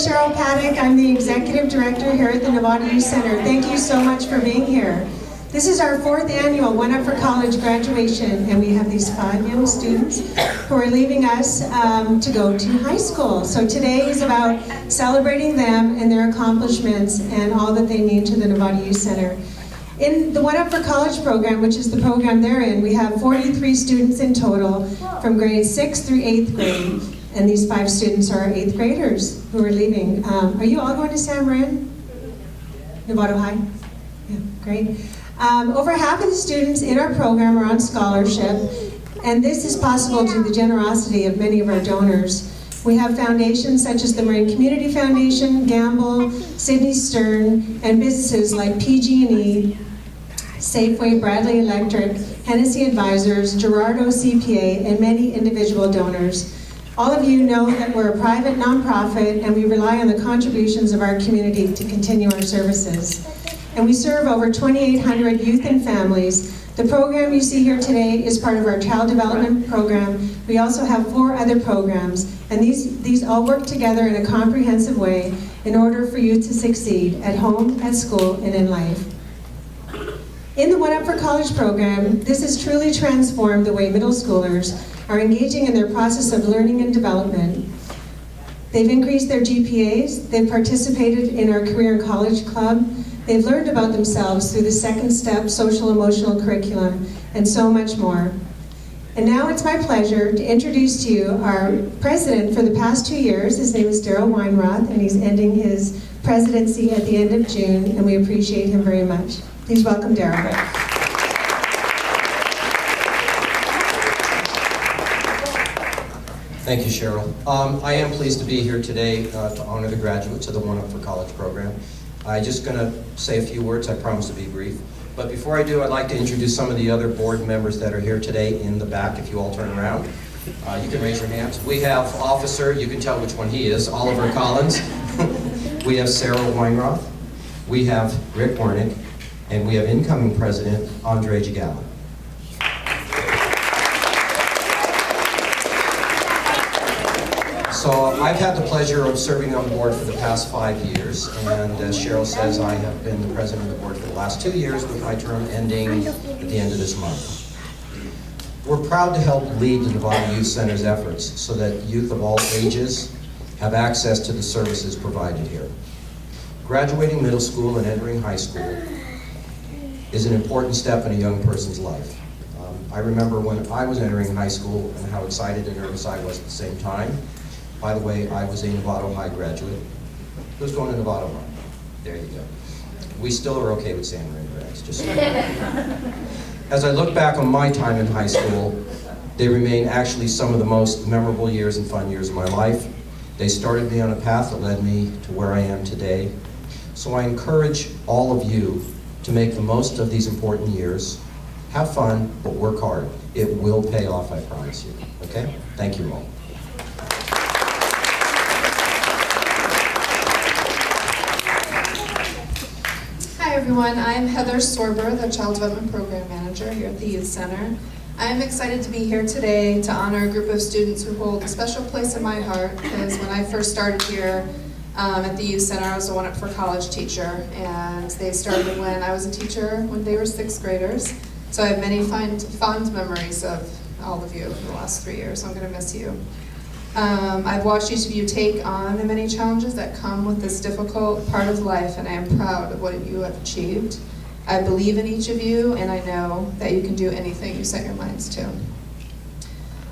is Cheryl Paddock. I'm the Executive Director here at the Nevada Youth Center. Thank you so much for being here. This is our 4th annual One Up for College graduation, and we have these 5 young students who are leaving us to go to high school. So today is about celebrating them and their accomplishments and all that they mean to the Nevada Youth Center. In the One Up for College program, which is the program they're in, we have 43 students in total from grades 6th through 8th grade. And these 5 students are 8th graders who are leaving. Are you all going to San Marin? Novato High? Yeah, great. Over half of the students in our program are on scholarship, and this is possible due to the generosity of many of our donors. We have foundations such as the Marin Community Foundation, Gamble, Sidney Stern, and businesses like PG&E, Safeway, Bradley Electric, Hennessy Advisors, Gerardo CPA, and many individual donors. All of you know that we're a private nonprofit and we rely on the contributions of our community to continue our services. And we serve over 2,800 youth and families. The program you see here today is part of our child development program. We also have 4 other programs, and these all work together in a comprehensive way in order for you to succeed at home, at school, and in life. In the One Up for College program, this has truly transformed the way middle schoolers are engaging in their process of learning and development. They've increased their GPAs, they've participated in our Career and College Club, they've learned about themselves through the Second Step social emotional curriculum, and so much more. And now it's my pleasure to introduce to you our president for the past 2 years. His name is Daryl Weinroth, and he's ending his presidency at the end of June, and we appreciate him very much. Please welcome Daryl. Thank you, Cheryl. I am pleased to be here today to honor the graduates of the One Up for College program. I'm just going to say a few words. I promise to be brief. But before I do, I'd like to introduce some of the other board members that are here today in the back, if you all turn around. You can raise your hands. We have Officer, you can tell which one he is, Oliver Collins. We have Sarah Weinroth. We have Rick Wernick. And we have incoming President, Andre Jagala. So I've had the pleasure of serving on the board for the past 5 years, and as Cheryl says, I have been the president of the board for the last 2 years, with my term ending at the end of this month. We're proud to help lead the Nevada Youth Center's efforts so that youth of all ages have access to the services provided here. Graduating middle school and entering high school is an important step in a young person's life. I remember when I was entering high school and how excited and nervous I was at the same time. By the way, I was a Novato High graduate. Who's going to Novato High? There you go. We still are okay with San Marin grads, just so you know. As I look back on my time in high school, they remain actually some of the most memorable years and fun years of my life. They started me on a path that led me to where I am today. So I encourage all of you to make the most of these important years. Have fun, but work hard. It will pay off, I promise you. Okay? Thank you all. Hi everyone, I'm Heather Sorber, the Child Development Program Manager here at the Youth Center. I'm excited to be here today to honor a group of students who hold a special place in my heart, because when I first started here at the Youth Center, I was a One Up for College teacher, and they started when I was a teacher when they were 6th graders. So I have many fond memories of all of you for the last 3 years. I'm going to miss you. I've watched each of you take on the many challenges that come with this difficult part of life, and I am proud of what you have achieved. I believe in each of you, and I know that you can do anything you set your minds to.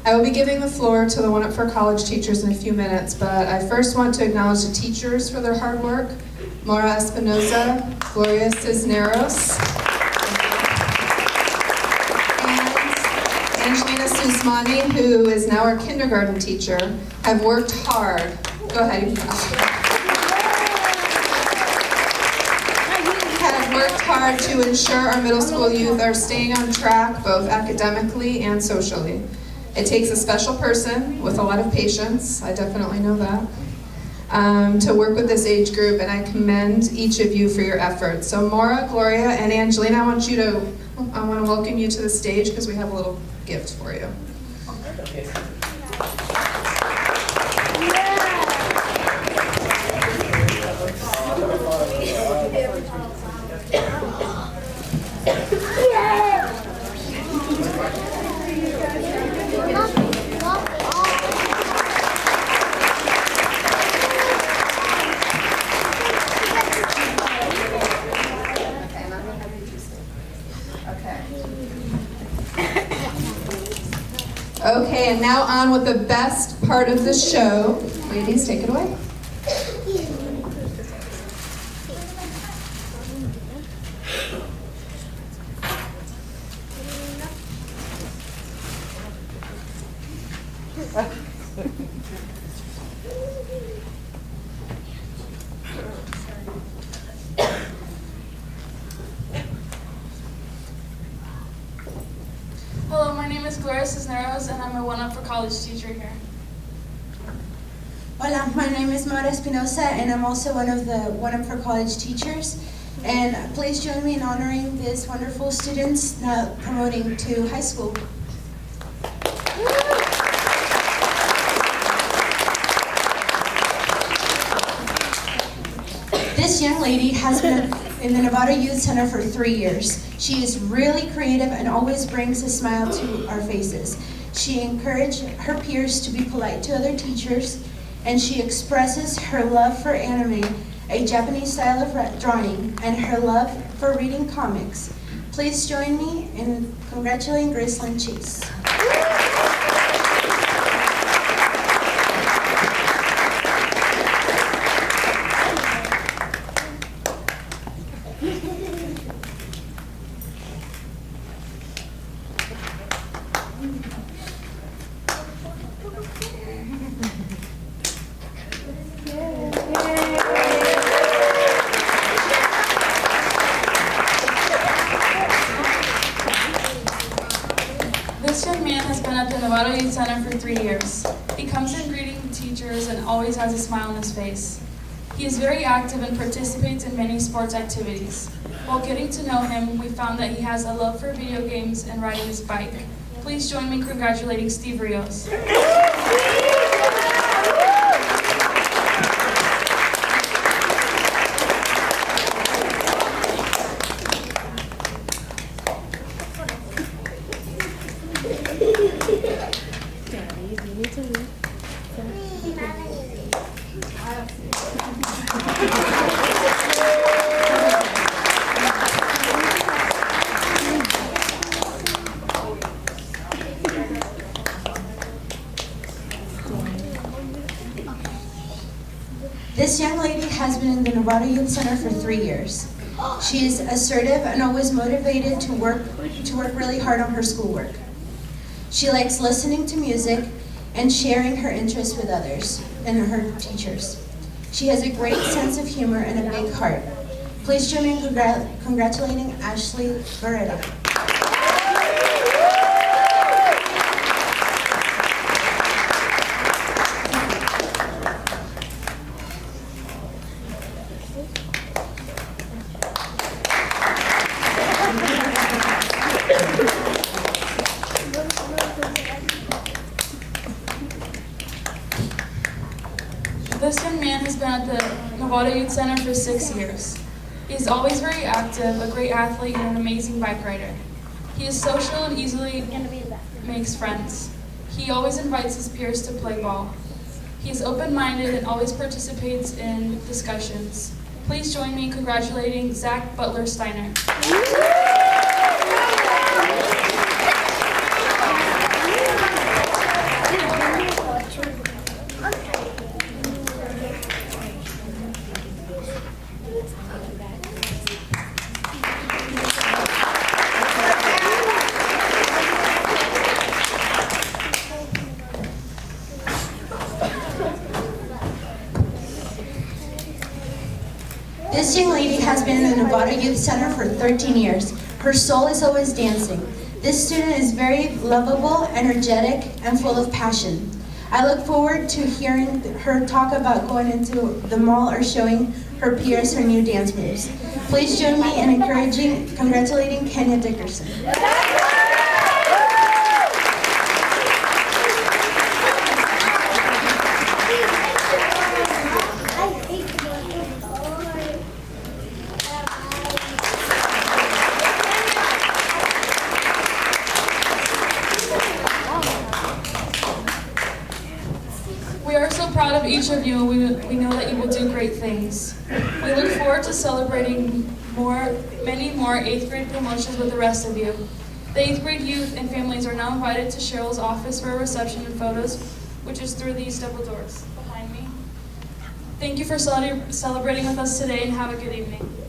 I will be giving the floor to the One Up for College teachers in a few minutes, but I first want to acknowledge the teachers for their hard work. Mora Espinoza, Gloria Cisneros, Angelina Susmani, who is now our kindergarten teacher, have worked hard. Go ahead, you can have worked hard to ensure our middle school youth are staying on track both academically and socially. It takes a special person with a lot of patience, I definitely know that, to work with this age group, and I commend each of you for your efforts. So Maura, Gloria, and Angelina, I want to welcome you to the stage because we have a little gift for you. Okay, and now on with the best part of the show. Ladies, take it away. Hello, my name is Gloria Cisneros, and I'm a one-up for college teacher here. Hola, my name is Mara Espinosa, and I'm also one of the One Up for College teachers. And please join me in honoring these wonderful students now promoting to high school. This young lady has been in the Nevada Youth Center for 3 years. She is really creative and always brings a smile to our faces. She encourages her peers to be polite to other teachers, and she expresses her love for anime, a Japanese style of drawing, and her love for reading comics. Please join me in congratulating Gracelyn Chase. This young man has been at the Nevada Youth Center for 3 years. He comes in greeting teachers and always has a smile on his face. He is very active and participates in many sports activities. While getting to know him, we found that he has a love for video games and riding his bike. Please join me in congratulating Steve Rios. This young lady has been in the Nevada Youth Center for 3 years. She is assertive and always motivated to work really hard on her schoolwork. She likes listening to music and sharing her interests with others and her teachers. She has a great sense of humor and a big heart. Please join me in congratulating Ashley Beretta. This young man has been at the Nevada Youth Center for 6 years. He is always very active, a great athlete, and an amazing bike rider. He is social and easily makes friends. He always invites his peers to play ball. He is open-minded and always participates in discussions. Please join me in congratulating Zach Butler Steiner. This young lady has been in the Nevada Youth Center for 13 years. Her soul is always dancing. This student is very lovable, energetic, and full of passion. I look forward to hearing her talk about going into the mall or showing her peers her new dance moves. Please join me in congratulating Kenya Dickerson. We are so proud of each of you, and we know that you will do great things. We look forward to celebrating many more 8th grade promotions with the rest of you. The 8th grade youth and families are now invited to Cheryl's office for a reception and photos, which is through these double doors behind me. Thank you for celebrating with us today and have a good evening.